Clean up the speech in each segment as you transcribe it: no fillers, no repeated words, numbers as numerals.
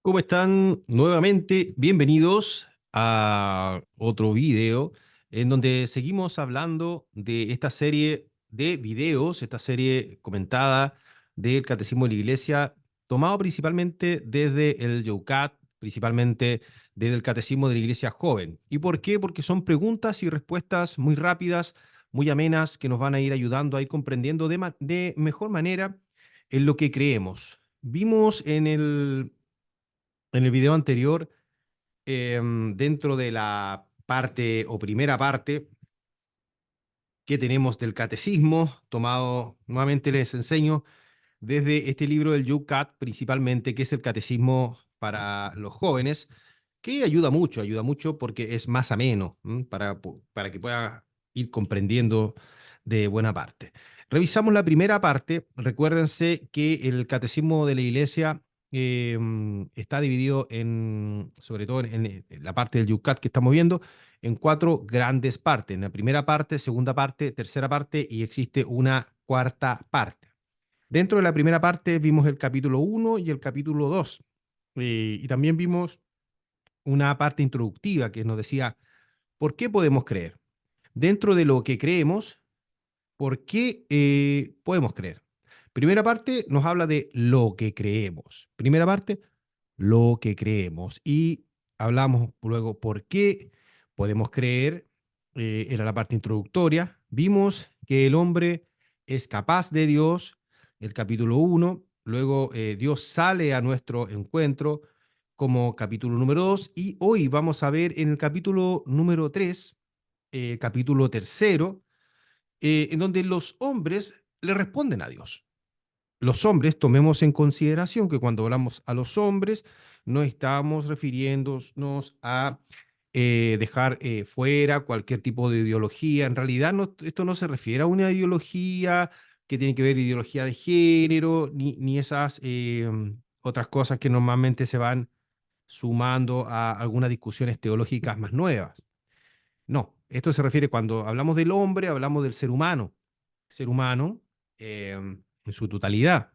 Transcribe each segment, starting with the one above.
¿Cómo están? Nuevamente, bienvenidos a otro video en donde seguimos hablando de esta serie de videos, esta serie comentada del Catecismo de la Iglesia, tomado principalmente desde el YOUCAT, principalmente desde el Catecismo de la Iglesia Joven. ¿Y por qué? Porque son preguntas y respuestas muy rápidas, muy amenas, que nos van a ir ayudando a ir comprendiendo de mejor manera en lo que creemos. Vimos en el video anterior, dentro de la parte o primera parte que tenemos del catecismo, tomado, nuevamente les enseño, desde este libro del YOUCAT principalmente, que es el catecismo para los jóvenes, que ayuda mucho porque es más ameno, para que pueda ir comprendiendo de buena parte. Revisamos la primera parte. Recuérdense que el catecismo de la iglesia está dividido sobre todo en la parte del YOUCAT que estamos viendo, en cuatro grandes partes. En la primera parte, segunda parte, tercera parte y existe una cuarta parte. Dentro de la primera parte vimos el capítulo 1 y el capítulo 2. Y también vimos una parte introductiva que nos decía, ¿por qué podemos creer? Dentro de lo que creemos, ¿por qué podemos creer? Primera parte nos habla de lo que creemos. Primera parte, lo que creemos. Y hablamos luego por qué podemos creer. Era la parte introductoria. Vimos que el hombre es capaz de Dios, el capítulo 1. Luego Dios sale a nuestro encuentro como capítulo número 2. Y hoy vamos a ver en el capítulo número 3, capítulo tercero, en donde los hombres le responden a Dios. Los hombres, tomemos en consideración que cuando hablamos a los hombres, no estamos refiriéndonos a dejar fuera cualquier tipo de ideología. En realidad, esto no se refiere a una ideología que tiene que ver ideología de género, ni esas otras cosas que normalmente se van sumando a algunas discusiones teológicas más nuevas. No, esto se refiere cuando hablamos del hombre, hablamos del ser humano en su totalidad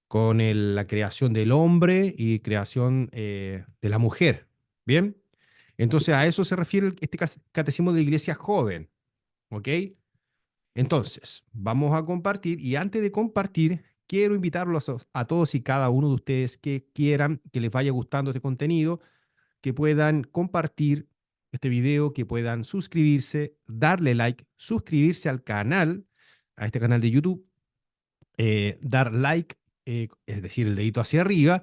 con la creación del hombre y creación de la mujer. ¿Bien? Entonces a eso se refiere este catecismo de la iglesia joven. ¿Ok? Entonces, vamos a compartir y antes de compartir, quiero invitarlos a todos y cada uno de ustedes que quieran, que les vaya gustando este contenido, que puedan compartir este video, que puedan suscribirse, darle like, suscribirse al canal, a este canal de YouTube, dar like, es decir, el dedito hacia arriba,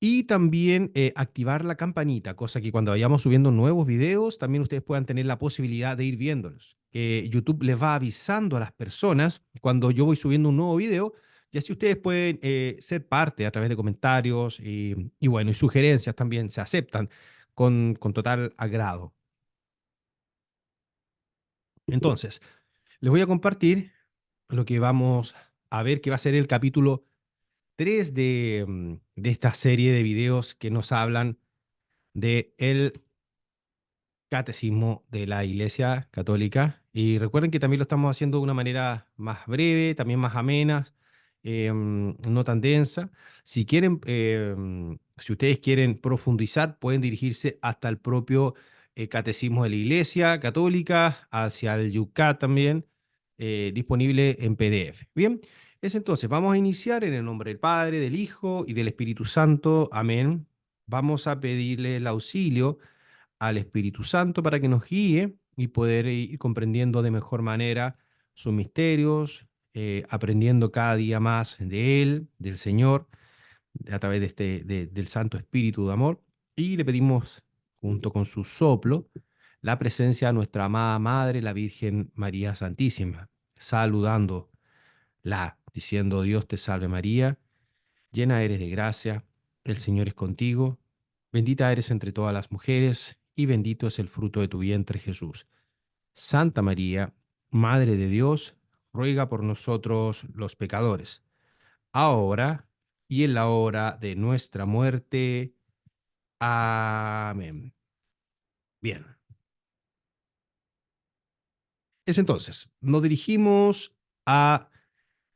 y también activar la campanita, cosa que cuando vayamos subiendo nuevos videos, también ustedes puedan tener la posibilidad de ir viéndolos. Que YouTube les va avisando a las personas cuando yo voy subiendo un nuevo video, y así ustedes pueden ser parte a través de comentarios y bueno, y sugerencias también se aceptan con total agrado. Entonces, les voy a compartir lo que vamos a ver, que va a ser el capítulo 3 de esta serie de videos que nos hablan de el catecismo de la Iglesia Católica. Y recuerden que también lo estamos haciendo de una manera más breve, también más amena, no tan densa. Si quieren, si ustedes quieren profundizar, pueden dirigirse hasta el propio catecismo de la Iglesia Católica, hacia el YOUCAT también, disponible en PDF. Bien, es entonces, vamos a iniciar en el nombre del Padre, del Hijo y del Espíritu Santo. Amén. Vamos a pedirle el auxilio al Espíritu Santo para que nos guíe y poder ir comprendiendo de mejor manera sus misterios, aprendiendo cada día más de Él, del Señor, a través del Santo Espíritu de amor. Y le pedimos, junto con su soplo, la presencia de nuestra amada Madre, la Virgen María Santísima, saludándola, diciendo: Dios te salve María, llena eres de gracia, el Señor es contigo, bendita eres entre todas las mujeres, y bendito es el fruto de tu vientre, Jesús. Santa María, Madre de Dios, ruega por nosotros los pecadores, ahora y en la hora de nuestra muerte. Amén. Bien. Es entonces, nos dirigimos a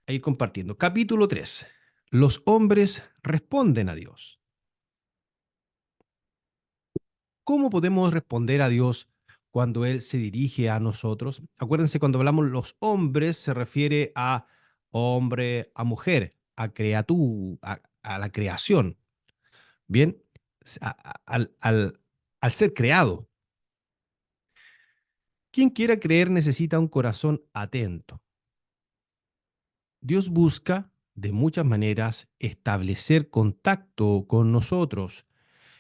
ir compartiendo. Capítulo 3. Los hombres responden a Dios. ¿Cómo podemos responder a Dios cuando Él se dirige a nosotros? Acuérdense, cuando hablamos los hombres, se refiere a hombre, a mujer, a criatura, a la creación. Bien, al ser creado. Quien quiera creer necesita un corazón atento. Dios busca, de muchas maneras, establecer contacto con nosotros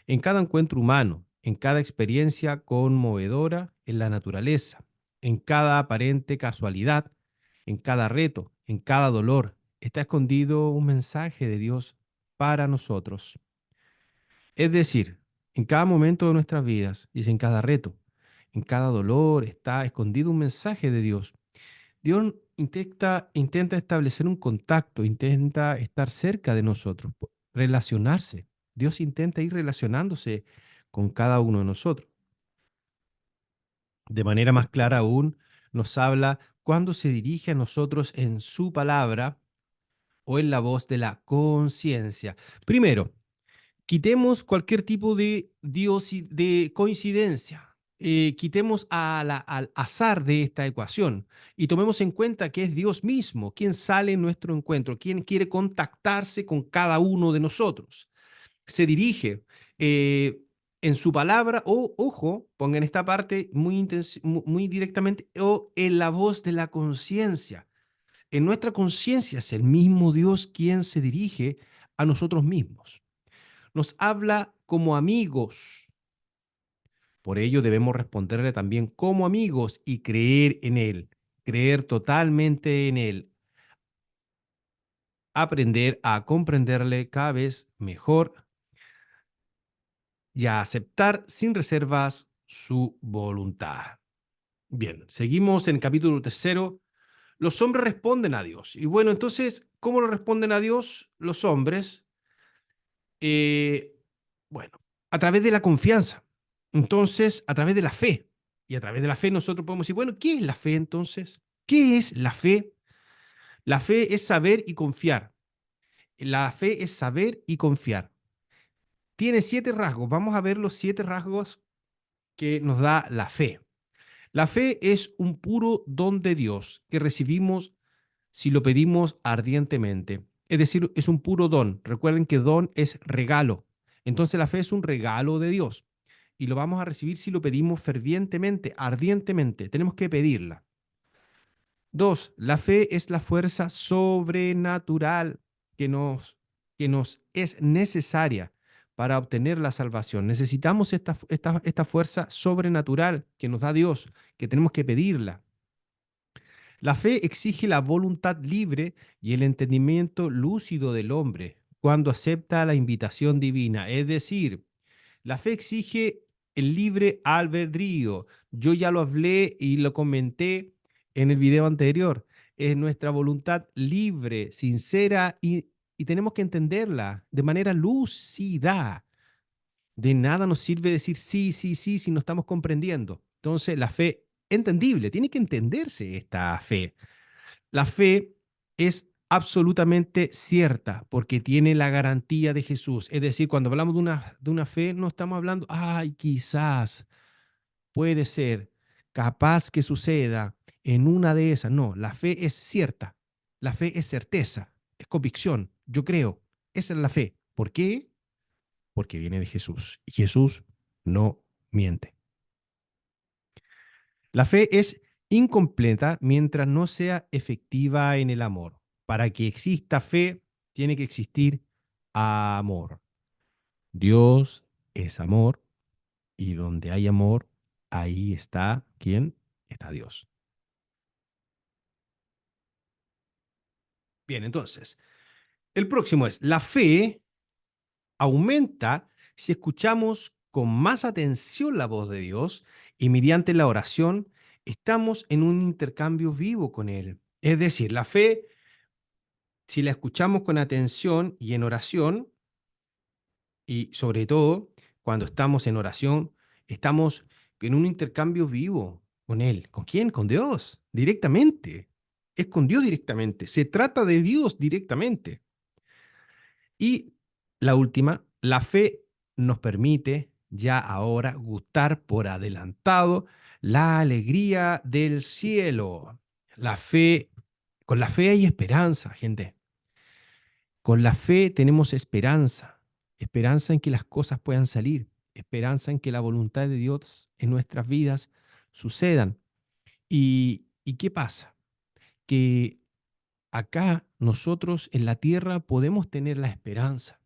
en cada encuentro humano, en cada experiencia conmovedora en la naturaleza, en cada aparente casualidad, en cada reto, en cada dolor. Está escondido un mensaje de Dios para nosotros. Es decir, en cada momento de nuestras vidas, y en cada reto, en cada dolor, está escondido un mensaje de Dios. Dios intenta establecer un contacto, intenta estar cerca de nosotros, relacionarse. Dios intenta ir relacionándose con cada uno de nosotros. De manera más clara aún, nos habla cuando se dirige a nosotros en su palabra o en la voz de la conciencia. Primero, quitemos cualquier tipo de de coincidencia. Quitemos al azar de esta ecuación y tomemos en cuenta que es Dios mismo quien sale en nuestro encuentro, quien quiere contactarse con cada uno de nosotros. Se dirige eh, en su palabra o, ojo, pongan esta parte muy directamente, o en la voz de la conciencia. En nuestra conciencia es el mismo Dios quien se dirige a nosotros mismos. Nos habla como amigos. Por ello debemos responderle también como amigos y creer en Él, creer totalmente en Él, aprender a comprenderle cada vez mejor y a aceptar sin reservas su voluntad. Bien, seguimos en el capítulo tercero. Los hombres responden a Dios. Y bueno, entonces, ¿cómo lo responden a Dios los hombres? Eh, bueno, a través de la confianza. Entonces, a través de la fe. Y a través de la fe nosotros podemos decir, bueno, ¿qué es la fe entonces? ¿Qué es la fe? La fe es saber y confiar. La fe es saber y confiar. Tiene 7 rasgos. Vamos a ver los 7 rasgos que nos da la fe. La fe es un puro don de Dios que recibimos si lo pedimos ardientemente. Es decir, es un puro don. Recuerden que don es regalo. Entonces la fe es un regalo de Dios y lo vamos a recibir si lo pedimos fervientemente, ardientemente. Tenemos que pedirla. 2, la fe es la fuerza sobrenatural que nos es necesaria para obtener la salvación. Necesitamos esta fuerza sobrenatural que nos da Dios, que tenemos que pedirla. La fe exige la voluntad libre y el entendimiento lúcido del hombre cuando acepta la invitación divina. Es decir, la fe exige el libre albedrío. Yo ya lo hablé y lo comenté en el video anterior. Es nuestra voluntad libre, sincera y tenemos que entenderla de manera lúcida. De nada nos sirve decir sí, sí, sí si no estamos comprendiendo. Entonces, la fe entendible, tiene que entenderse esta fe. La fe es absolutamente cierta porque tiene la garantía de Jesús. Es decir, cuando hablamos de una fe, no estamos hablando, ay, quizás, puede ser, capaz que suceda en una de esas. No, la fe es cierta. La fe es certeza, es convicción. Yo creo. Esa es la fe. ¿Por qué? Porque viene de Jesús. Y Jesús no miente. La fe es incompleta mientras no sea efectiva en el amor. Para que exista fe, tiene que existir amor. Dios es amor y donde hay amor, ahí está, ¿quién? Está Dios. Bien, entonces, el próximo es, la fe aumenta si escuchamos con más atención la voz de Dios y mediante la oración estamos en un intercambio vivo con Él. Es decir, la fe, si la escuchamos con atención y en oración, y sobre todo cuando estamos en oración, estamos en un intercambio vivo con Él. ¿Con quién? Con Dios, directamente. Es con Dios directamente. Se trata de Dios directamente. Y la última, la fe nos permite ya ahora gustar por adelantado la alegría del cielo. La fe, con la fe hay esperanza, gente. Con la fe tenemos esperanza, esperanza en que las cosas puedan salir, esperanza en que la voluntad de Dios en nuestras vidas sucedan. ¿Y qué pasa? Que acá nosotros en la tierra podemos tener la esperanza,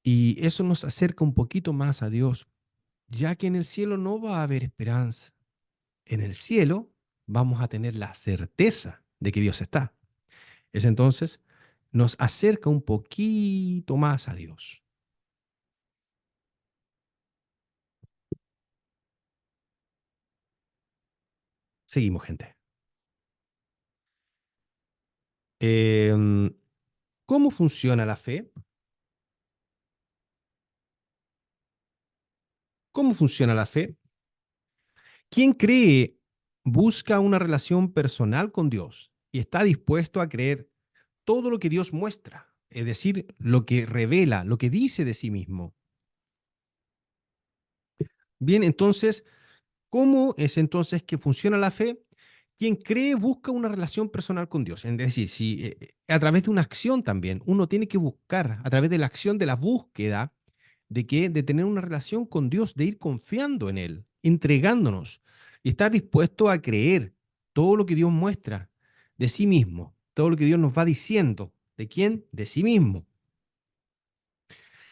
y eso nos acerca un poquito más a Dios, ya que en el cielo no va a haber esperanza. En el cielo vamos a tener la certeza de que Dios está. Es entonces nos acerca un poquito más a Dios. Seguimos, gente. Em, ¿Cómo funciona la fe? ¿Cómo funciona la fe? Quien cree busca una relación personal con Dios y está dispuesto a creer todo lo que Dios muestra, es decir, lo que revela, lo que dice de sí mismo. Bien, entonces, ¿cómo es entonces que funciona la fe? Quien cree busca una relación personal con Dios. Es decir, si a través de una acción también, uno tiene que buscar, a través de la acción de la búsqueda, de tener una relación con Dios, de ir confiando en Él, entregándonos y estar dispuesto a creer todo lo que Dios muestra de sí mismo, todo lo que Dios nos va diciendo. ¿De quién? De sí mismo.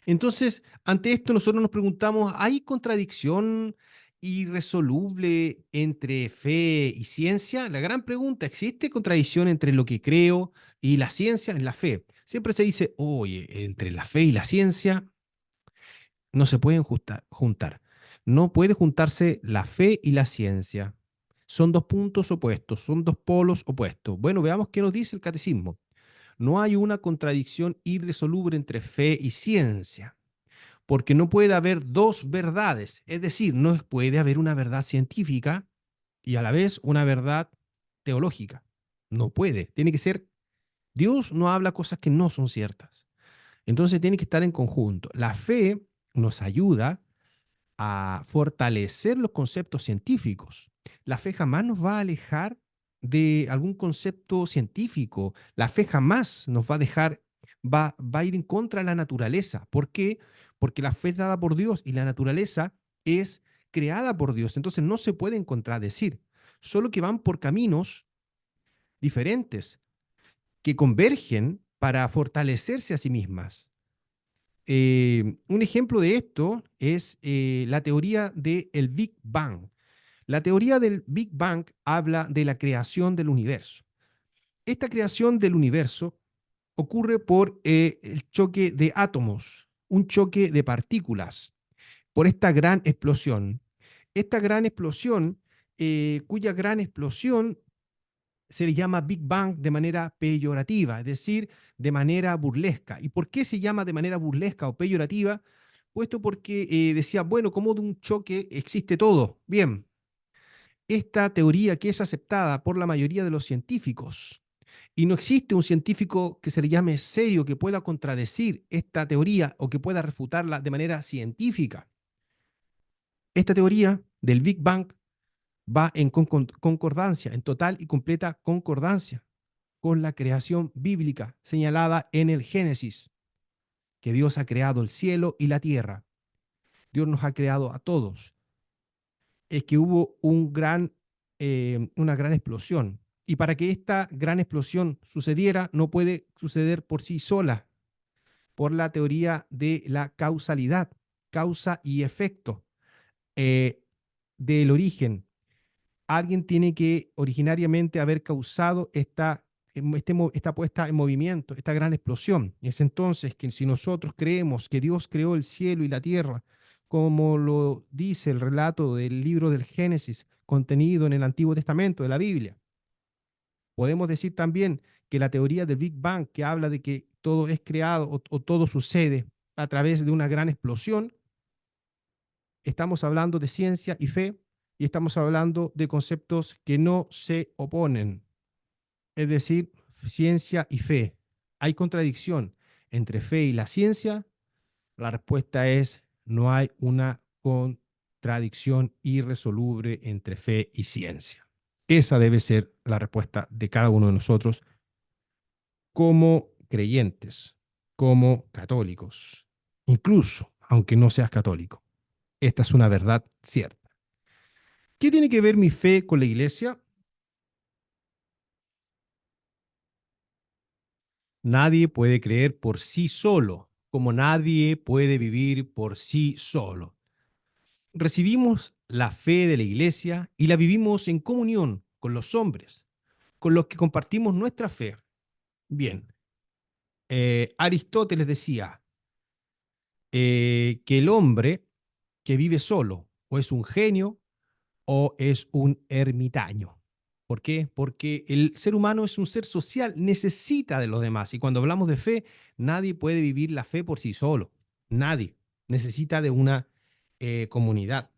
Entonces, ante esto nosotros nos preguntamos, ¿hay contradicción irresoluble entre fe y ciencia? La gran pregunta, ¿existe contradicción entre lo que creo y la ciencia, en la fe? Siempre se dice, oye, entre la fe y la ciencia no se pueden juntar. No puede juntarse la fe y la ciencia. Son dos puntos opuestos, son dos polos opuestos. Bueno, veamos qué nos dice el catecismo. No hay una contradicción irresoluble entre fe y ciencia, porque no puede haber dos verdades, es decir, no puede haber una verdad científica y a la vez una verdad teológica. No puede, tiene que ser, Dios no habla cosas que no son ciertas. Entonces tiene que estar en conjunto. La fe nos ayuda a fortalecer los conceptos científicos. La fe jamás nos va a alejar de algún concepto científico. La fe jamás nos va a dejar, va a ir en contra de la naturaleza. ¿Por qué? Porque la fe es dada por Dios y la naturaleza es creada por Dios. Entonces no se pueden contradecir, solo que van por caminos diferentes que convergen para fortalecerse a sí mismas. Un ejemplo de esto es la teoría del Big Bang. La teoría del Big Bang habla de la creación del universo. Esta creación del universo ocurre por el choque de átomos, un choque de partículas, por esta gran explosión. Esta gran explosión, cuya gran explosión se le llama Big Bang de manera peyorativa, es decir, de manera burlesca. ¿Y por qué se llama de manera burlesca o peyorativa? Puesto porque decía, bueno, como de un choque existe todo. Bien, esta teoría que es aceptada por la mayoría de los científicos, y no existe un científico que se le llame serio que pueda contradecir esta teoría o que pueda refutarla de manera científica. Esta teoría del Big Bang va en concordancia, en total y completa concordancia con la creación bíblica señalada en el Génesis, que Dios ha creado el cielo y la tierra. Dios nos ha creado a todos. Es que hubo una gran explosión. Y para que esta gran explosión sucediera, no puede suceder por sí sola, por la teoría de la causalidad, causa y efecto eh, del origen. Alguien tiene que originariamente haber causado esta puesta en movimiento, esta gran explosión. Es entonces que si nosotros creemos que Dios creó el cielo y la tierra, como lo dice el relato del libro del Génesis contenido en el Antiguo Testamento de la Biblia, podemos decir también que la teoría del Big Bang, que habla de que todo es creado o todo sucede a través de una gran explosión, estamos hablando de ciencia y fe y estamos hablando de conceptos que no se oponen, es decir, ciencia y fe. ¿Hay contradicción entre fe y la ciencia? La respuesta es, no hay una contradicción irresoluble entre fe y ciencia. Esa debe ser la respuesta de cada uno de nosotros como creyentes, como católicos, incluso aunque no seas católico. Esta es una verdad cierta. ¿Qué tiene que ver mi fe con la iglesia? Nadie puede creer por sí solo, como nadie puede vivir por sí solo. Recibimos la fe de la iglesia y la vivimos en comunión con los hombres, con los que compartimos nuestra fe. Bien, Aristóteles decía que el hombre que vive solo o es un genio o es un ermitaño. ¿Por qué? Porque el ser humano es un ser social, necesita de los demás. Y cuando hablamos de fe, nadie puede vivir la fe por sí solo. Nadie. Necesita de una comunidad.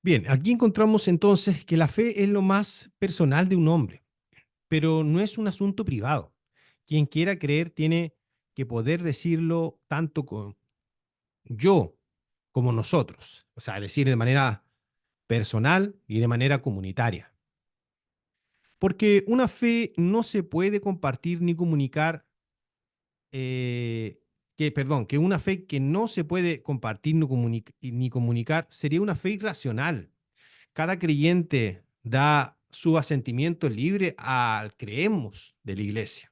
Bien, aquí encontramos entonces que la fe es lo más personal de un hombre, pero no es un asunto privado. Quien quiera creer tiene que poder decirlo tanto con yo como nosotros, o sea, decir de manera personal y de manera comunitaria. Porque una fe no se puede compartir ni comunicar, que una fe que no se puede compartir ni comunicar sería una fe irracional. Cada creyente da su asentimiento libre al creemos de la iglesia.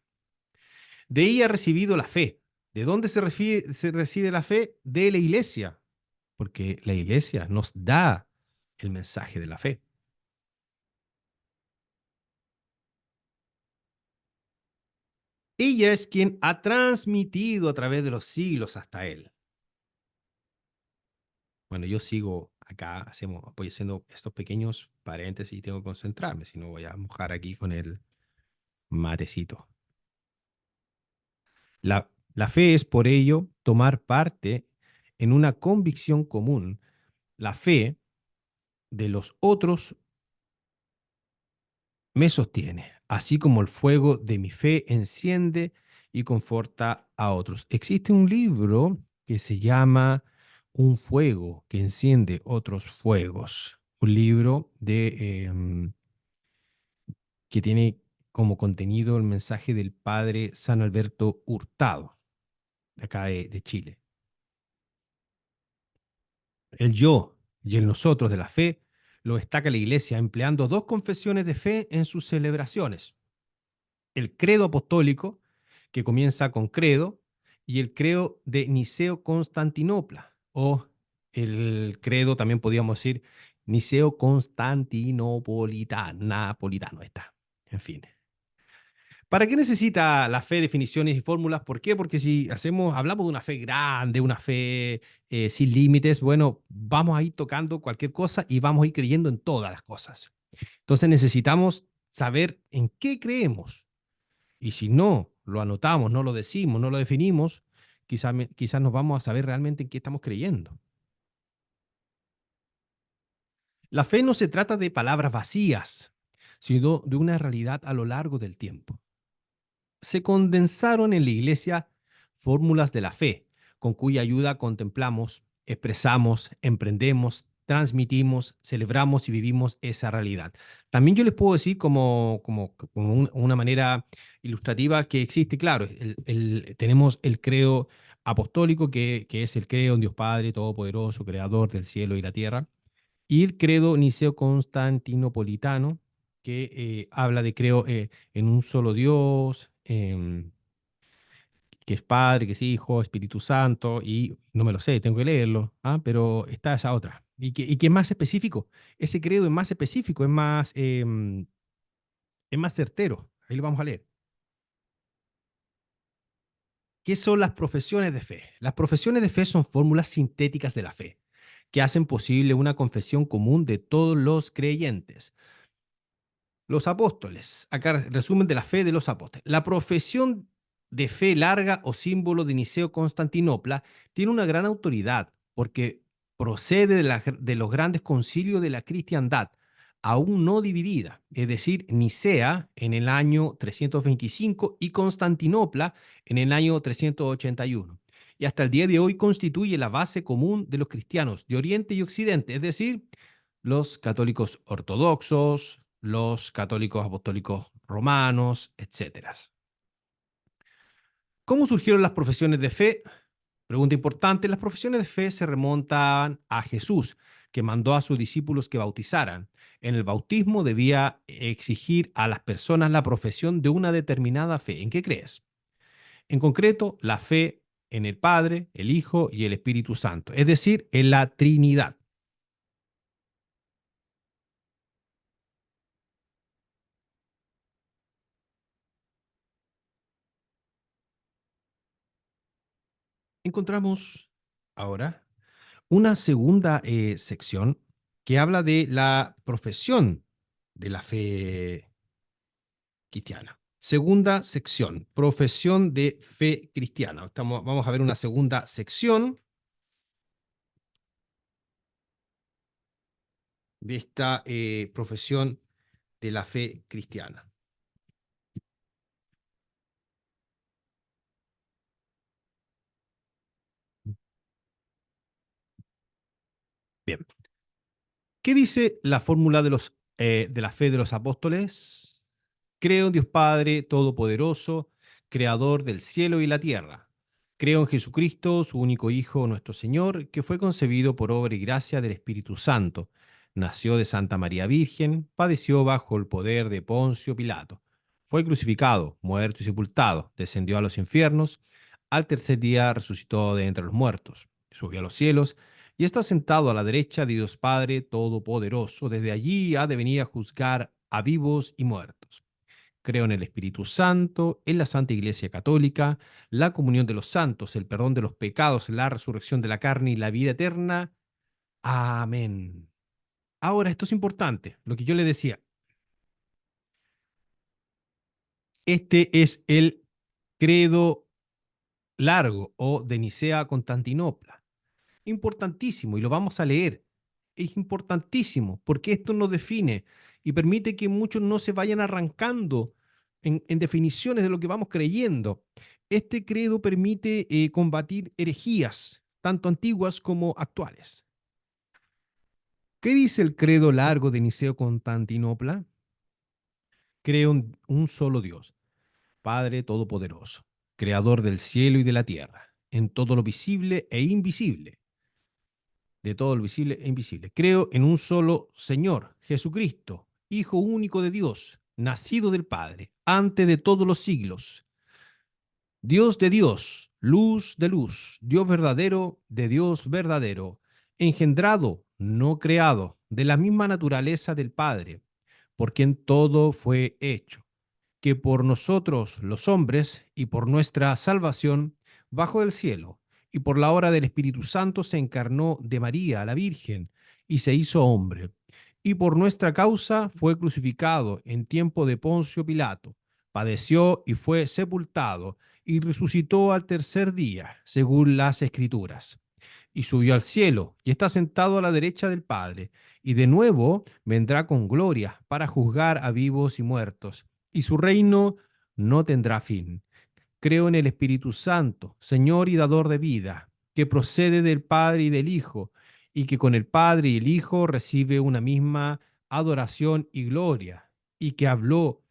De ella ha recibido la fe. ¿De dónde se recibe la fe? De la iglesia, porque la iglesia nos da el mensaje de la fe. Ella es quien ha transmitido a través de los siglos hasta él. Bueno, yo sigo acá, voy haciendo estos pequeños paréntesis y tengo que concentrarme, si no voy a mojar aquí con el matecito. La fe es por ello tomar parte en una convicción común. La fe de los otros me sostiene, así como el fuego de mi fe enciende y conforta a otros. Existe un libro que se llama Un fuego que enciende otros fuegos, un libro que tiene como contenido el mensaje del padre San Alberto Hurtado, de acá de Chile. El yo y el nosotros de la fe lo destaca la Iglesia empleando dos confesiones de fe en sus celebraciones: el credo apostólico, que comienza con credo, y el credo de Niceo-Constantinopla, o el credo, también podríamos decir, Niceo-Constantinopolitano, napolitano está. En fin. ¿Para qué necesita la fe definiciones y fórmulas? ¿Por qué? Porque si hablamos de una fe grande, una fe sin límites, bueno, vamos a ir tocando cualquier cosa y vamos a ir creyendo en todas las cosas. Entonces necesitamos saber en qué creemos. Y si no lo anotamos, no lo decimos, no lo definimos, quizás nos vamos a saber realmente en qué estamos creyendo. La fe no se trata de palabras vacías, sino de una realidad a lo largo del tiempo. Se condensaron en la iglesia fórmulas de la fe, con cuya ayuda contemplamos, expresamos, emprendemos, transmitimos, celebramos y vivimos esa realidad. También yo les puedo decir como una manera ilustrativa que existe, claro, tenemos el credo apostólico, que es el credo en Dios Padre Todopoderoso, Creador del cielo y la tierra, y el credo niceo-constantinopolitano, que habla de creo en un solo Dios, que es Padre, que es Hijo, Espíritu Santo, y no me lo sé, tengo que leerlo, pero está esa otra. Y que es más específico. Ese credo es más específico, es más certero. Ahí lo vamos a leer. ¿Qué son las profesiones de fe? Las profesiones de fe son fórmulas sintéticas de la fe, que hacen posible una confesión común de todos los creyentes. Los apóstoles. Acá resumen de la fe de los apóstoles. La profesión de fe larga o símbolo de Niceo-Constantinopla tiene una gran autoridad porque procede de los grandes concilios de la cristiandad. aún no dividida, es decir, Nicea en el año 325 y Constantinopla en el año 381. Y hasta el día de hoy constituye la base común de los cristianos de Oriente y Occidente, es decir, los católicos ortodoxos, los católicos apostólicos romanos, etcétera. ¿Cómo surgieron las profesiones de fe? Pregunta importante, las profesiones de fe se remontan a Jesús, que mandó a sus discípulos que bautizaran. En el bautismo debía exigir a las personas la profesión de una determinada fe. ¿En qué crees? En concreto, la fe en el Padre, el Hijo y el Espíritu Santo, es decir, en la Trinidad. Encontramos ahora una segunda sección que habla de la profesión de la fe cristiana. Segunda sección, profesión de fe cristiana. Vamos a ver una segunda sección de esta profesión de la fe cristiana. Bien. ¿Qué dice la fórmula de la fe de los apóstoles? Creo en Dios Padre Todopoderoso, Creador del cielo y la tierra. Creo en Jesucristo, su único Hijo, nuestro Señor, que fue concebido por obra y gracia del Espíritu Santo. Nació de Santa María Virgen, padeció bajo el poder de Poncio Pilato. Fue crucificado, muerto y sepultado, descendió a los infiernos. Al tercer día resucitó de entre los muertos, subió a los cielos y está sentado a la derecha de Dios Padre Todopoderoso. Desde allí ha de venir a juzgar a vivos y muertos. Creo en el Espíritu Santo, en la Santa Iglesia Católica, la comunión de los santos, el perdón de los pecados, la resurrección de la carne y la vida eterna. Amén. Ahora, esto es importante, lo que yo le decía. Este es el credo largo o de Nicea a Constantinopla. Importantísimo, y lo vamos a leer. Es importantísimo porque esto nos define y permite que muchos no se vayan arrancando en definiciones de lo que vamos creyendo. Este credo permite combatir herejías, tanto antiguas como actuales. ¿Qué dice el credo largo de Niceo Constantinopla? Creo en un solo Dios, Padre Todopoderoso, Creador del cielo y de la tierra, en todo lo visible e invisible, de todo lo visible e invisible. Creo en un solo Señor, Jesucristo, Hijo único de Dios, nacido del Padre, antes de todos los siglos, Dios de Dios, luz de luz, Dios verdadero de Dios verdadero, engendrado, no creado, de la misma naturaleza del Padre, por quien todo fue hecho, que por nosotros los hombres y por nuestra salvación bajó del cielo, y por la obra del Espíritu Santo se encarnó de María, la Virgen, y se hizo hombre. Y por nuestra causa fue crucificado en tiempo de Poncio Pilato, padeció y fue sepultado, y resucitó al tercer día, según las Escrituras. Y subió al cielo, y está sentado a la derecha del Padre, y de nuevo vendrá con gloria para juzgar a vivos y muertos, y su reino no tendrá fin. Creo en el Espíritu Santo, Señor y dador de vida, que procede del Padre y del Hijo, y que con el Padre y el Hijo recibe una misma adoración y gloria, y que habló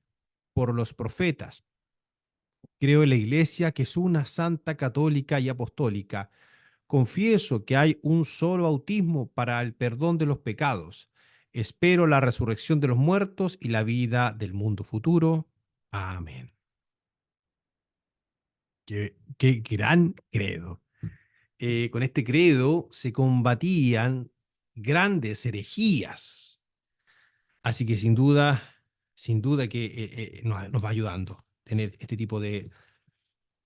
por los profetas. Creo en la Iglesia, que es una santa, católica y apostólica. Confieso que hay un solo bautismo para el perdón de los pecados. Espero la resurrección de los muertos y la vida del mundo futuro. Amén. Qué gran credo. Con este credo se combatían grandes herejías. Así que sin duda que nos va ayudando tener este tipo de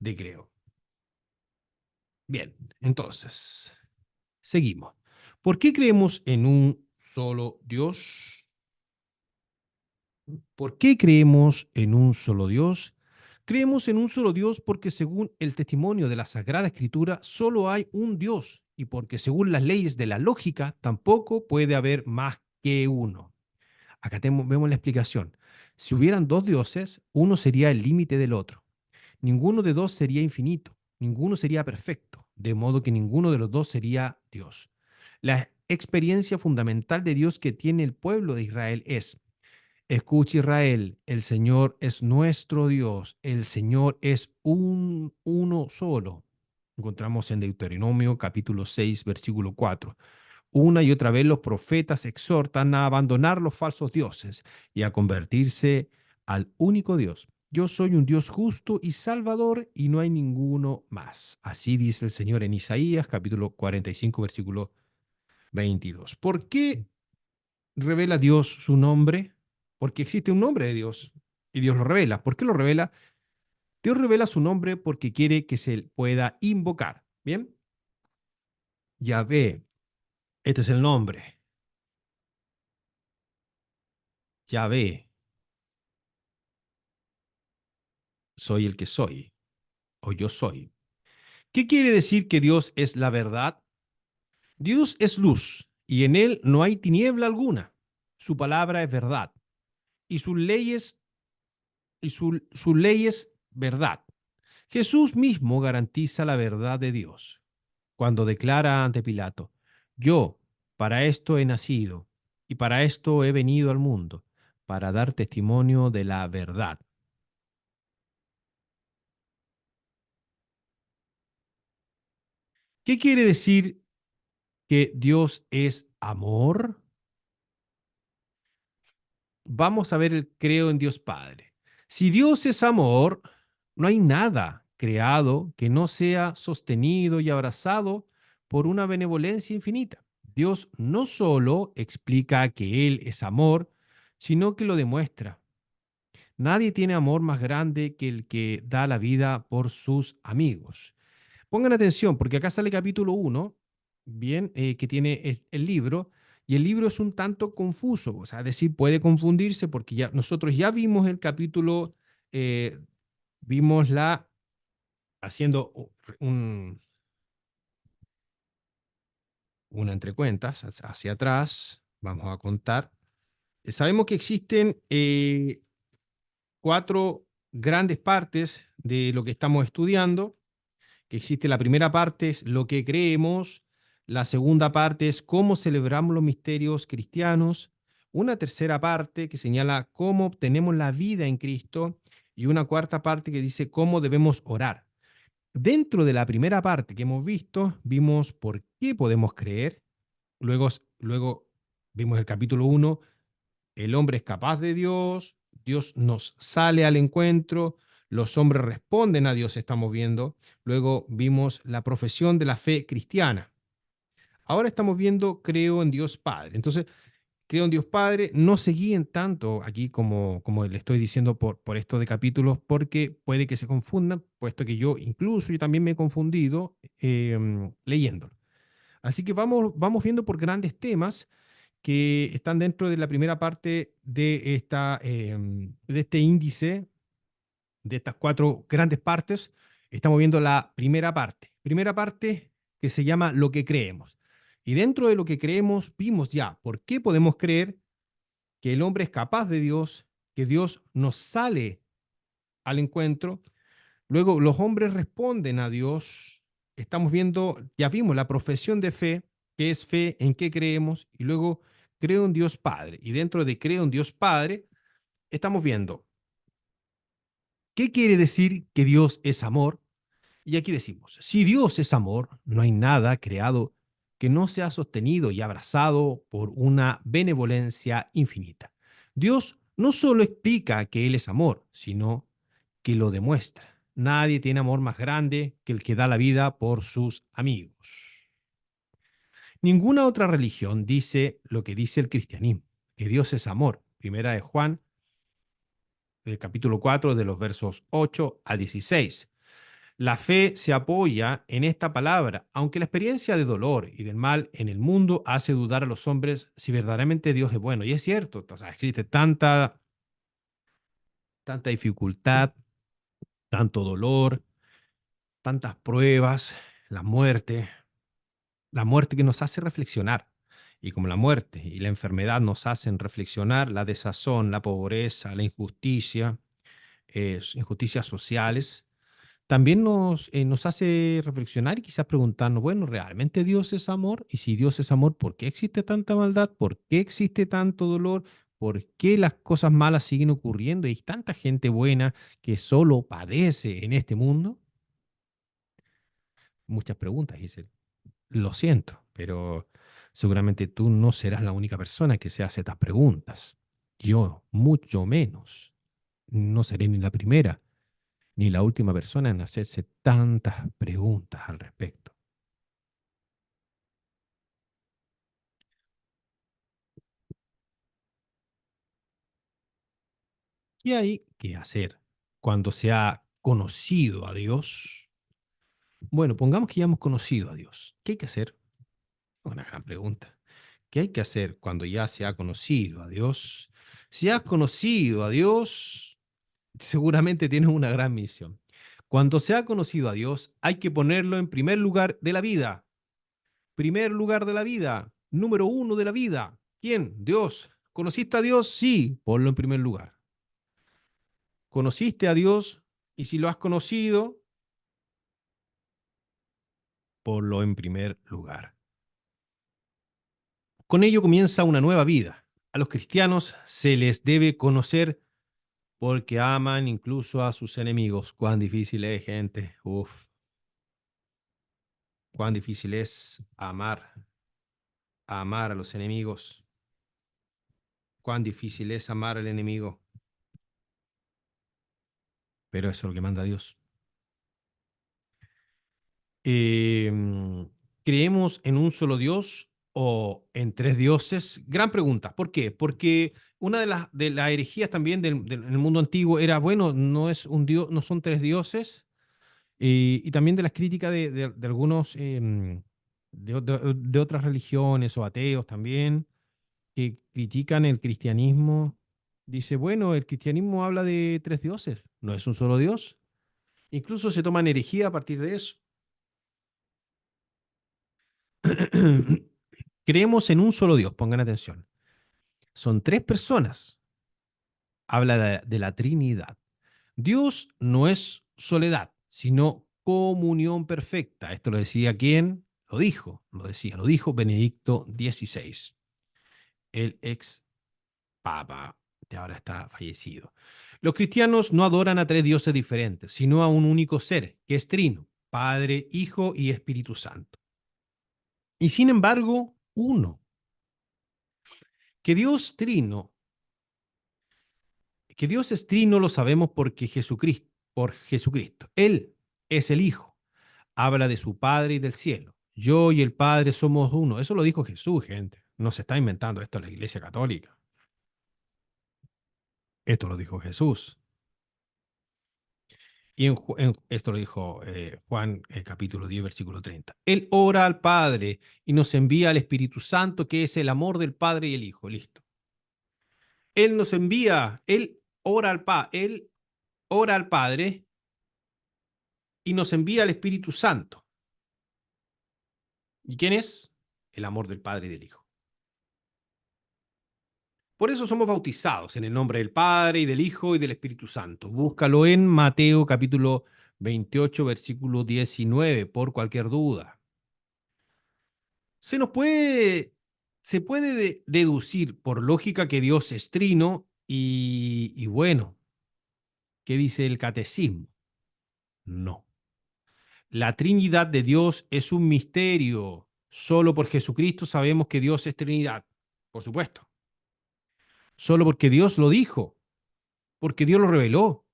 credo. Bien, entonces, seguimos. ¿Por qué creemos en un solo Dios? ¿Por qué creemos en un solo Dios? Creemos en un solo Dios porque según el testimonio de la Sagrada Escritura solo hay un Dios y porque según las leyes de la lógica tampoco puede haber más que uno. Acá vemos la explicación. Si hubieran dos dioses, uno sería el límite del otro. Ninguno de dos sería infinito, ninguno sería perfecto, de modo que ninguno de los dos sería Dios. La experiencia fundamental de Dios que tiene el pueblo de Israel es: escucha Israel, el Señor es nuestro Dios, el Señor es uno solo. Encontramos en Deuteronomio capítulo 6, versículo 4. Una y otra vez los profetas exhortan a abandonar los falsos dioses y a convertirse al único Dios. Yo soy un Dios justo y salvador y no hay ninguno más. Así dice el Señor en Isaías capítulo 45, versículo 22. ¿Por qué revela Dios su nombre? Porque existe un nombre de Dios y Dios lo revela. ¿Por qué lo revela? Dios revela su nombre porque quiere que se pueda invocar. ¿Bien? Yahvé, este es el nombre. Yahvé, soy el que soy, o yo soy. ¿Qué quiere decir que Dios es la verdad? Dios es luz y en él no hay tiniebla alguna. Su palabra es verdad y sus leyes verdad. Jesús mismo garantiza la verdad de Dios cuando declara ante Pilato: yo para esto he nacido y para esto he venido al mundo, para dar testimonio de la verdad. ¿Qué quiere decir que Dios es amor? Vamos a ver el creo en Dios Padre. Si Dios es amor, no hay nada creado que no sea sostenido y abrazado por una benevolencia infinita. Dios no solo explica que Él es amor, sino que lo demuestra. Nadie tiene amor más grande que el que da la vida por sus amigos. Pongan atención, porque acá sale capítulo 1, bien, que tiene el libro, y el libro es un tanto confuso, o sea, es decir, puede confundirse porque ya nosotros ya vimos el capítulo, eh, vimos la, haciendo un, una entre cuentas hacia atrás, vamos a contar. Sabemos que existen cuatro grandes partes de lo que estamos estudiando. Que existe la primera parte es lo que creemos, la segunda parte es cómo celebramos los misterios cristianos, una tercera parte que señala cómo obtenemos la vida en Cristo y una cuarta parte que dice cómo debemos orar. Dentro de la primera parte que hemos visto, vimos por qué podemos creer, luego vimos el capítulo 1, el hombre es capaz de Dios, Dios nos sale al encuentro, los hombres responden a Dios, estamos viendo. Luego vimos la profesión de la fe cristiana. Ahora estamos viendo creo en Dios Padre. Entonces, creo en Dios Padre, no se guíen tanto aquí como le estoy diciendo por esto de capítulos, porque puede que se confundan, puesto que yo también me he confundido leyéndolo. Así que vamos viendo por grandes temas que están dentro de la primera parte de este índice, de estas cuatro grandes partes. Estamos viendo la primera parte que se llama lo que creemos. Y dentro de lo que creemos vimos ya por qué podemos creer que el hombre es capaz de Dios, que Dios nos sale al encuentro. Luego los hombres responden a Dios. Estamos viendo, ya vimos la profesión de fe, que es fe en qué creemos, y luego creo en Dios Padre. Y dentro de creo en Dios Padre, estamos viendo qué quiere decir que Dios es amor. Y aquí decimos, si Dios es amor, no hay nada creado que no sea sostenido y abrazado por una benevolencia infinita. Dios no solo explica que Él es amor, sino que lo demuestra. Nadie tiene amor más grande que el que da la vida por sus amigos. Ninguna otra religión dice lo que dice el cristianismo, que Dios es amor. Primera de Juan, del capítulo 4, de los versos 8 al 16. La fe se apoya en esta palabra, aunque la experiencia de dolor y del mal en el mundo hace dudar a los hombres si verdaderamente Dios es bueno. Y es cierto, o sea, existe tanta dificultad, tanto dolor, tantas pruebas, la muerte, la muerte que nos hace reflexionar. Y como la muerte y la enfermedad nos hacen reflexionar, la desazón, la pobreza, la injusticia, injusticias sociales, también nos hace reflexionar y quizás preguntarnos, bueno, ¿realmente Dios es amor? Y si Dios es amor, ¿por qué existe tanta maldad? ¿Por qué existe tanto dolor? ¿Por qué las cosas malas siguen ocurriendo? Y hay tanta gente buena que solo padece en este mundo. Muchas preguntas, Giselle. Lo siento, pero seguramente tú no serás la única persona que se hace estas preguntas. Yo, mucho menos. No seré ni la primera ni la última persona en hacerse tantas preguntas al respecto. ¿Qué hay que hacer cuando se ha conocido a Dios? Bueno, pongamos que ya hemos conocido a Dios. ¿Qué hay que hacer? Una gran pregunta. ¿Qué hay que hacer cuando ya se ha conocido a Dios? Si has conocido a Dios, seguramente tienes una gran misión. Cuando se ha conocido a Dios, hay que ponerlo en primer lugar de la vida. Primer lugar de la vida. Número uno de la vida. ¿Quién? Dios. ¿Conociste a Dios? Sí, ponlo en primer lugar. ¿Conociste a Dios? Y si lo has conocido, ponlo en primer lugar. Con ello comienza una nueva vida. A los cristianos se les debe conocer porque aman incluso a sus enemigos. Cuán difícil es, gente. Uf, cuán difícil es amar a los enemigos. Cuán difícil es amar al enemigo. Pero eso es lo que manda Dios. Eh, ¿Creemos en un solo Dios o en tres dioses? Gran pregunta. ¿Por qué? Porque una de las herejías también del mundo antiguo era, bueno, no es un Dios, no son tres dioses. Y también de las críticas de algunos de otras religiones o ateos también, que critican el cristianismo. Dice, bueno, el cristianismo habla de tres dioses, no es un solo Dios. Incluso se toman herejía a partir de eso. Creemos en un solo Dios, pongan atención. Son tres personas. Habla de la Trinidad. Dios no es soledad, sino comunión perfecta. Esto lo decía quién? Lo dijo Benedicto XVI, el ex papa, que ahora está fallecido. Los cristianos no adoran a tres dioses diferentes, sino a un único ser, que es trino, Padre, Hijo y Espíritu Santo. Y sin embargo, uno, que Dios trino Que Dios es trino lo sabemos por Jesucristo. Él es el Hijo. Habla de su Padre y del cielo. Yo y el Padre somos uno. Eso lo dijo Jesús, gente. No se está inventando esto la Iglesia Católica. Esto lo dijo Jesús. Y esto lo dijo Juan, capítulo 10, versículo 30. Él ora al Padre y nos envía al Espíritu Santo, que es el amor del Padre y el Hijo. Listo. Él nos envía, él ora al Padre y nos envía al Espíritu Santo. ¿Y quién es? El amor del Padre y del Hijo. Por eso somos bautizados en el nombre del Padre y del Hijo y del Espíritu Santo. Búscalo en Mateo capítulo 28, versículo 19, por cualquier duda. Se nos puede, se puede deducir por lógica que Dios es trino y bueno, ¿qué dice el catecismo? No. La Trinidad de Dios es un misterio. Solo por Jesucristo sabemos que Dios es Trinidad. Por supuesto. Solo porque Dios lo dijo, porque Dios lo reveló,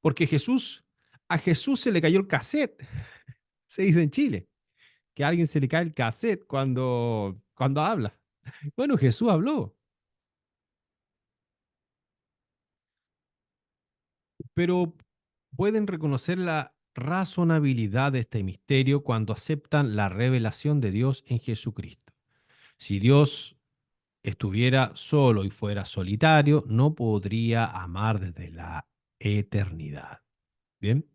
porque a Jesús se le cayó el cassette, se dice en Chile, que a alguien se le cae el cassette cuando habla. Bueno, Jesús habló, pero pueden reconocer la razonabilidad de este misterio cuando aceptan la revelación de Dios en Jesucristo. Si Dios estuviera solo y fuera solitario, no podría amar desde la eternidad. Bien,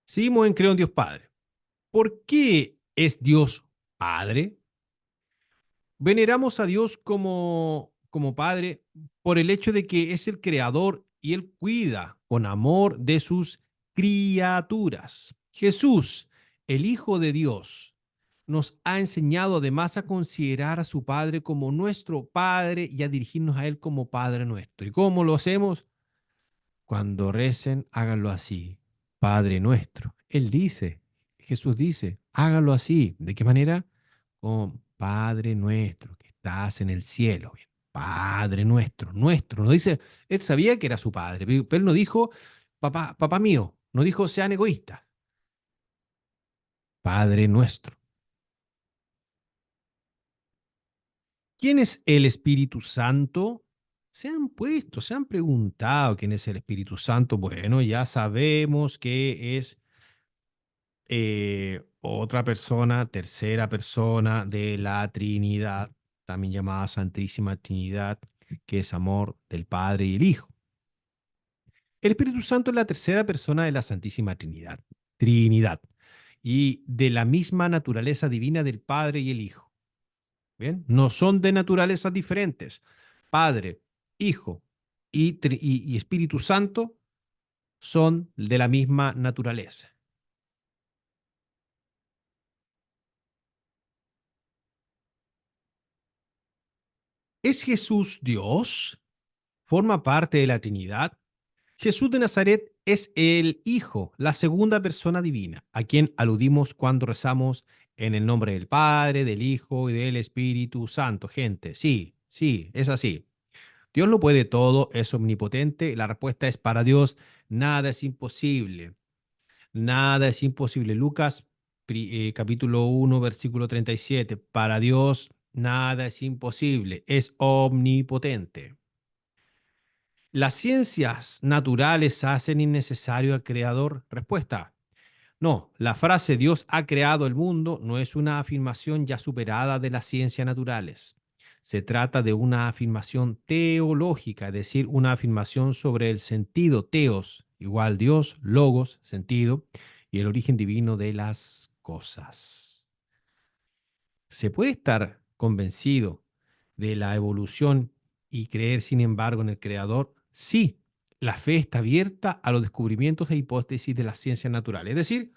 seguimos en Creo en Dios Padre. ¿Por qué es Dios Padre? Veneramos a Dios como Padre por el hecho de que es el creador y Él cuida con amor de sus criaturas. Jesús, el Hijo de Dios, nos ha enseñado además a considerar a su Padre como nuestro Padre y a dirigirnos a Él como Padre nuestro. ¿Y cómo lo hacemos? Cuando recen, háganlo así, Padre nuestro. Él dice, Jesús dice, háganlo así. ¿De qué manera? Con Padre nuestro que estás en el cielo. Bien, Padre nuestro, nuestro. No dice, él sabía que era su padre, pero él no dijo, papá, papá mío. No dijo, sean egoístas. Padre nuestro. ¿Quién es el Espíritu Santo? Se han puesto, se han preguntado quién es el Espíritu Santo. Bueno, ya sabemos que es otra persona, tercera persona de la Trinidad, también llamada Santísima Trinidad, que es amor del Padre y el Hijo. El Espíritu Santo es la tercera persona de la Santísima Trinidad, Trinidad, y de la misma naturaleza divina del Padre y el Hijo. ¿Bien? No son de naturalezas diferentes. Padre, Hijo y Espíritu Santo son de la misma naturaleza. ¿Es Jesús Dios? ¿Forma parte de la Trinidad? Jesús de Nazaret es el Hijo, la segunda persona divina, a quien aludimos cuando rezamos en el nombre del Padre, del Hijo y del Espíritu Santo. Gente, sí, sí, es así. Dios lo puede todo, es omnipotente. La respuesta es para Dios, nada es imposible. Nada es imposible. Lucas capítulo 1, versículo 37. Para Dios, nada es imposible. Es omnipotente. ¿Las ciencias naturales hacen innecesario al creador? Respuesta: no, la frase Dios ha creado el mundo no es una afirmación ya superada de las ciencias naturales. Se trata de una afirmación teológica, es decir, una afirmación sobre el sentido, teos, igual Dios, logos, sentido, y el origen divino de las cosas. ¿Se puede estar convencido de la evolución y creer, sin embargo, en el creador? Sí, la fe está abierta a los descubrimientos e hipótesis de las ciencias naturales. Es decir,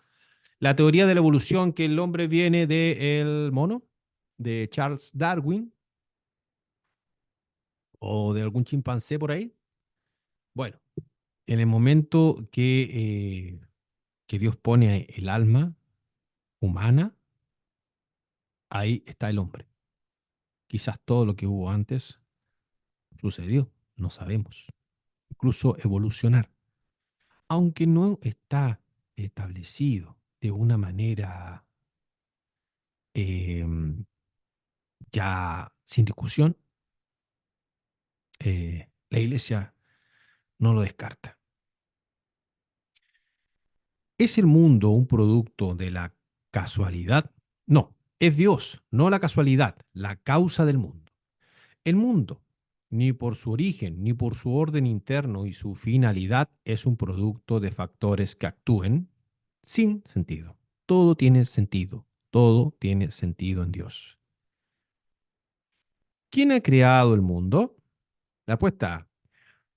la teoría de la evolución que el hombre viene del mono, de Charles Darwin, o de algún chimpancé por ahí. Bueno, en el momento que Dios pone el alma humana, ahí está el hombre. Quizás todo lo que hubo antes sucedió, no sabemos. Incluso evolucionar, aunque no está establecido de una manera eh, ya sin discusión, la iglesia no lo descarta. ¿Es el mundo un producto de la casualidad? No, es Dios, no la casualidad, la causa del mundo. El mundo, ni por su origen, ni por su orden interno y su finalidad, es un producto de factores que actúen sin sentido. Todo tiene sentido en Dios. ¿Quién ha creado el mundo? La apuesta A,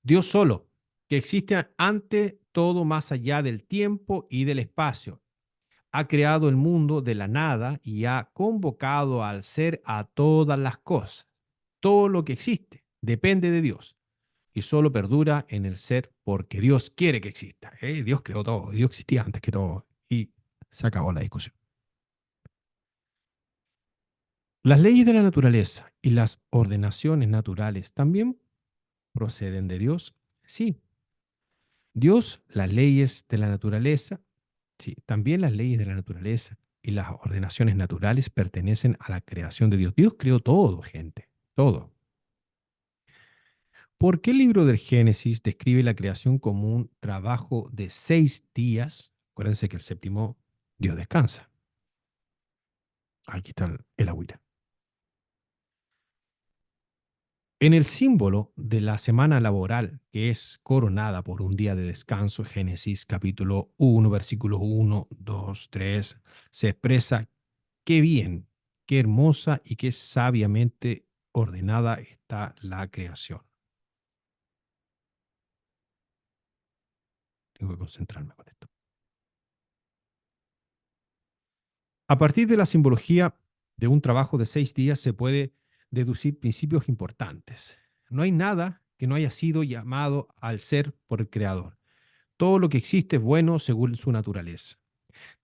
Dios solo, que existe ante todo más allá del tiempo y del espacio. Ha creado el mundo de la nada y ha convocado al ser a todas las cosas. Todo lo que existe depende de Dios y solo perdura en el ser porque Dios quiere que exista. Dios creó todo, Dios existía antes que todo y se acabó la discusión. Las leyes de la naturaleza y las ordenaciones naturales también proceden de Dios. Sí, Dios, las leyes de la naturaleza, sí, también las leyes de la naturaleza y las ordenaciones naturales pertenecen a la creación de Dios. Dios creó todo, gente, todo. ¿Por qué el libro del Génesis describe la creación como un trabajo de 6 días? Acuérdense que el séptimo Dios descansa. Aquí está el agüita. En el símbolo de la semana laboral, que es coronada por un día de descanso, Génesis capítulo 1, versículos 1, 2, 3, se expresa qué bien. qué hermosa y qué sabiamente ordenada está la creación. Tengo que concentrarme con esto. A partir de la simbología de un trabajo de 6 días se puede deducir principios importantes. No hay nada que no haya sido llamado al ser por el Creador. Todo lo que existe es bueno según su naturaleza.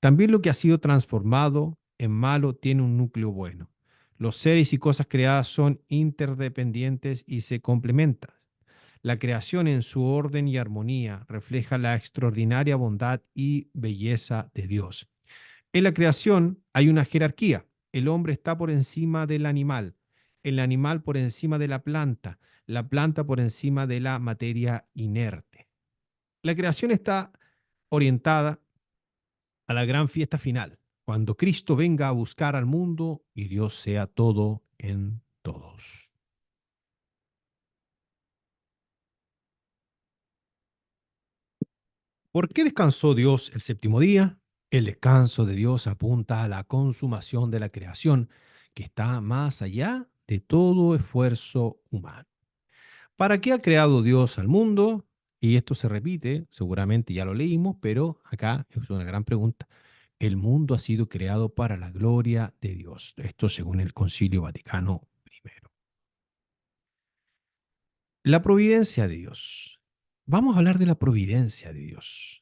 También lo que ha sido transformado en malo tiene un núcleo bueno. Los seres y cosas creadas son interdependientes y se complementan. La creación en su orden y armonía refleja la extraordinaria bondad y belleza de Dios. En la creación hay una jerarquía. El hombre está por encima del animal, el animal por encima de la planta por encima de la materia inerte. La creación está orientada a la gran fiesta final, cuando Cristo venga a buscar al mundo y Dios sea todo en todos. ¿Por qué descansó Dios el séptimo día? El descanso de Dios apunta a la consumación de la creación, que está más allá de todo esfuerzo humano. ¿Para qué ha creado Dios al mundo? Y esto se repite, seguramente ya lo leímos, pero acá es una gran pregunta. El mundo ha sido creado para la gloria de Dios. Esto según el Concilio Vaticano I. La providencia de Dios. Vamos a hablar de la providencia de Dios.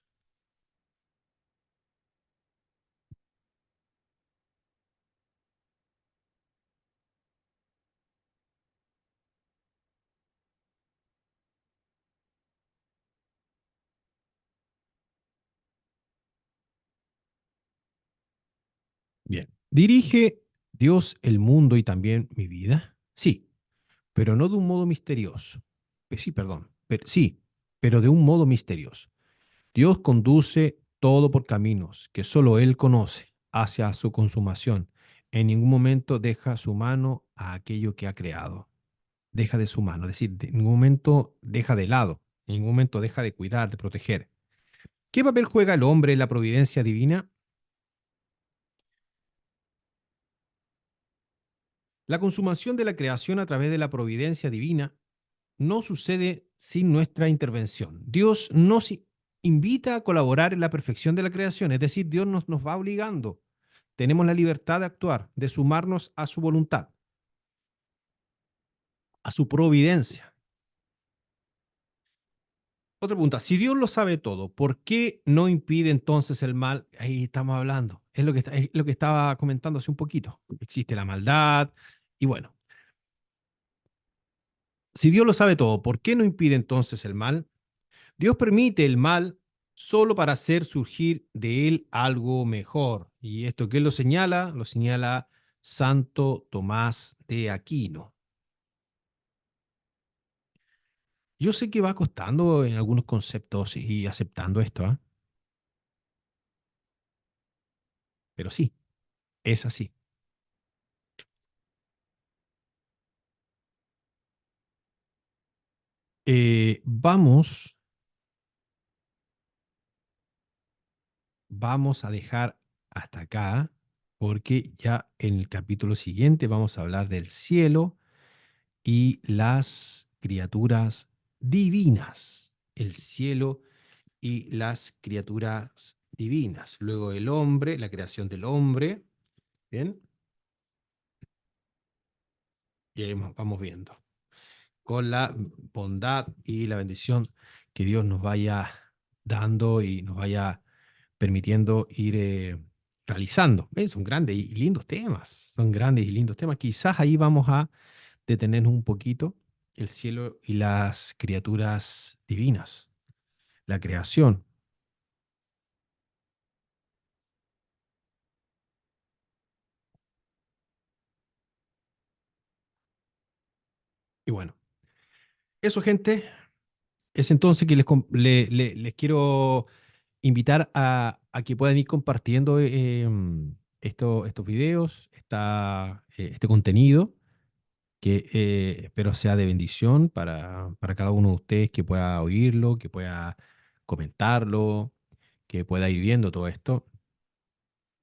Bien. ¿Dirige Dios el mundo y también mi vida? Sí, pero no de un modo misterioso. Sí, perdón. Sí, pero de un modo misterioso. Dios conduce todo por caminos que solo Él conoce hacia su consumación. En ningún momento deja su mano a aquello que ha creado. Deja de su mano, es decir, en ningún momento deja de lado, en ningún momento deja de cuidar, de proteger. ¿Qué papel juega el hombre en la providencia divina? La consumación de la creación a través de la providencia divina no sucede sin nuestra intervención. Dios nos invita a colaborar en la perfección de la creación, es decir, Dios nos va obligando. Tenemos la libertad de actuar, de sumarnos a su voluntad, a su providencia. Otra pregunta, si Dios lo sabe todo, ¿por qué no impide entonces el mal? Ahí estamos hablando, es lo que estaba comentando hace un poquito. Existe la maldad y bueno, si Dios lo sabe todo, ¿por qué no impide entonces el mal? Dios permite el mal solo para hacer surgir de él algo mejor. Y esto que lo señala Santo Tomás de Aquino. Yo sé que va costando en algunos conceptos y aceptando esto, ¿ah? Pero sí, es así. Vamos, vamos a dejar hasta acá, porque ya en el capítulo siguiente vamos a hablar del cielo y las criaturas divinas. El cielo y las criaturas divinas. Luego el hombre, la creación del hombre, ¿bien? Y ahí vamos viendo. Con la bondad y la bendición que Dios nos vaya dando y nos vaya permitiendo ir realizando. ¿Ven? Son grandes y lindos temas, son grandes y lindos temas. Quizás ahí vamos a detenernos un poquito, el cielo y las criaturas divinas, la creación. Y bueno, eso gente, es entonces que les quiero invitar a que puedan ir compartiendo estos videos, este contenido, que espero sea de bendición para cada uno de ustedes, que pueda oírlo, que pueda comentarlo, que pueda ir viendo todo esto.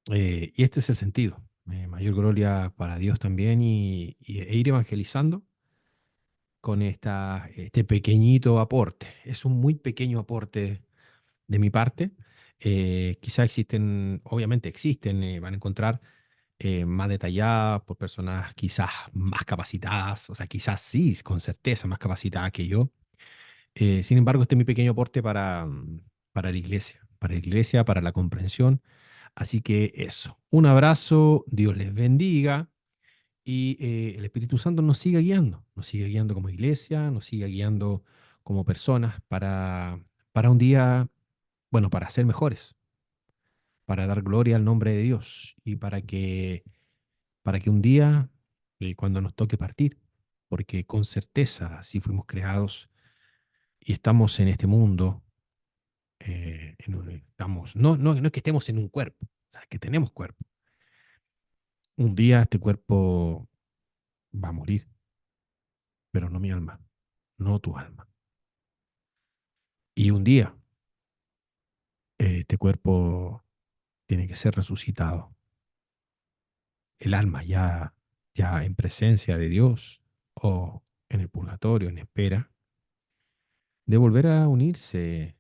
Y este es el sentido. Mayor gloria para Dios también e ir evangelizando con este pequeñito aporte. Es un muy pequeño aporte de mi parte. Quizá existen, obviamente existen, van a encontrar más detalladas por personas quizás más capacitadas, o sea, quizás sí, con certeza más capacitadas que yo. Sin embargo, este es mi pequeño aporte para la iglesia, para la comprensión. Así que eso, un abrazo, Dios les bendiga y el Espíritu Santo nos sigue guiando como iglesia, nos sigue guiando como personas para un día, bueno, para ser mejores, para dar gloria al nombre de Dios y para que un día, cuando nos toque partir, porque con certeza si fuimos creados y estamos en este mundo, no es que estemos en un cuerpo, o sea, que tenemos cuerpo. Un día este cuerpo va a morir, pero no mi alma, no tu alma. Y un día este cuerpo tiene que ser resucitado. El alma ya en presencia de Dios o en el purgatorio, en espera, de volver a unirse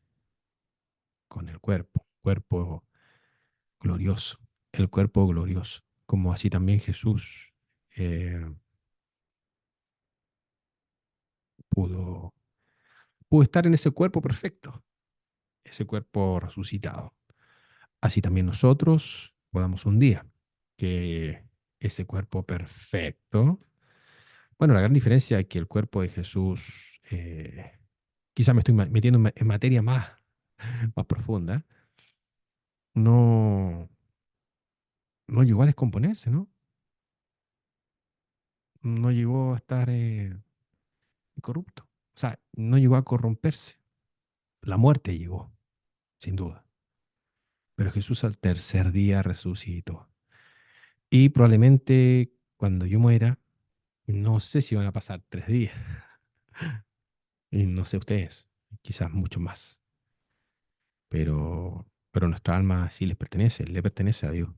con el cuerpo glorioso, el cuerpo glorioso, como así también Jesús eh, pudo, pudo estar en ese cuerpo perfecto, ese cuerpo resucitado. Así también nosotros podamos un día que ese cuerpo perfecto, bueno, la gran diferencia es que el cuerpo de Jesús, quizá me estoy metiendo en materia más profunda, no, no llegó a descomponerse, ¿no? No llegó a estar corrupto. O sea, no llegó a corromperse. La muerte llegó, sin duda. Pero Jesús al tercer día resucitó. Y probablemente cuando yo muera, no sé si van a pasar 3 días. Y no sé ustedes, quizás mucho más. Pero nuestra alma sí les pertenece, le pertenece a Dios.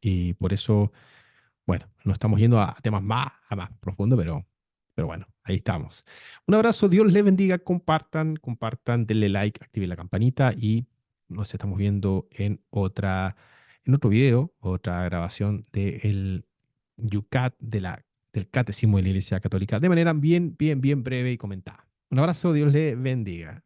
Y por eso, bueno, no estamos yendo a temas más profundos, pero bueno, ahí estamos. Un abrazo, Dios les bendiga, compartan, denle like, activen la campanita y nos estamos viendo en otro video, otra grabación del Yucat del Catecismo de la Iglesia Católica, de manera bien breve y comentada. Un abrazo, Dios les bendiga.